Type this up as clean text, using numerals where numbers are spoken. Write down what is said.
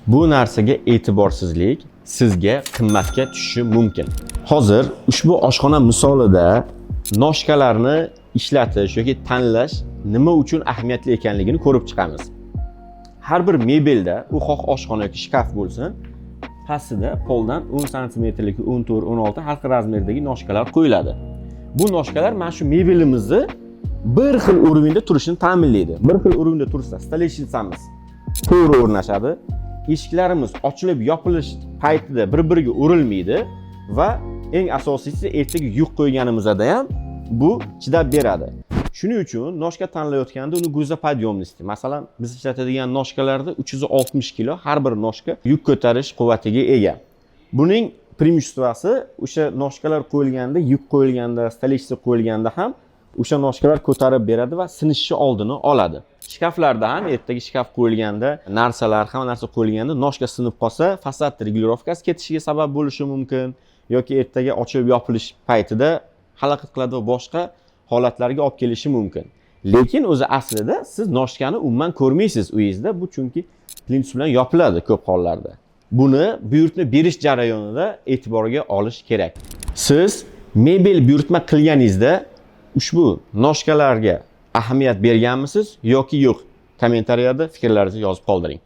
Bu narsaga e'tiborsizlik sizga qimmatga tushishi mumkin. Hozir ushbu oshxona misolida noshkalarni ishlatish yoki tanlash nima uchun ahamiyatli ekanligini ko'rib chiqamiz. Har bir mebelda, u xoh oshxona yoki shkaf bo'lsin, pastida poldan 10 santimetrlik, 14, 16 har xil razmerdagi noshkalar qo'yiladi. Bu noshkalar mana shu mebelimizni bir xil o'rinda turishini ta'minlaydi. Bir xil o'rinda tursa, stoleshitsamiz to'g'ri o'rnashadi. Eshiklarimiz ochilib yopilish paytida bir-biriga urilmaydi va eng asosiysi ertaga yuk qo'yganimizda ham bu chidab beradi. Shuning uchun noshka tanlayotganda uni gruzopodyomnosti, masalan, biz ishlatadigan noshkalarda 360 kg har bir noshka yuk ko'tarish quvvatiga ega. Buning preimуществоsi o'sha noshkalar qo'yilganda, yuk qo'yilganda, stoleshitsa qo'yilganda ham o'sha noshkalar ko'tarib beradi va sinishishi oldini oladi. Shkaflarda ham ertaga shkaf qo'yilganda, narsalar, hamma narsa qo'yilganda noshka sinib qolsa, fasad regulirovkasi ketishiga sabab bo'lishi mumkin yoki ertaga ochib yopilish paytida xalaqit qiladi va boshqa holatlarga olib kelishi mumkin. Lekin o'zi aslida siz noshkani umuman ko'rmaysiz uyingizda, bu chunki plintus bilan yopiladi ko'p hollarda. Buni buyurtma berish jarayonida e'tiborga olish kerak. Siz mebel buyurtma qilganingizda ushbu noshkalarga ahamiyat berganmisiz yoki yo'q? Kommentariyada fikrlaringizni yozib qoldiring.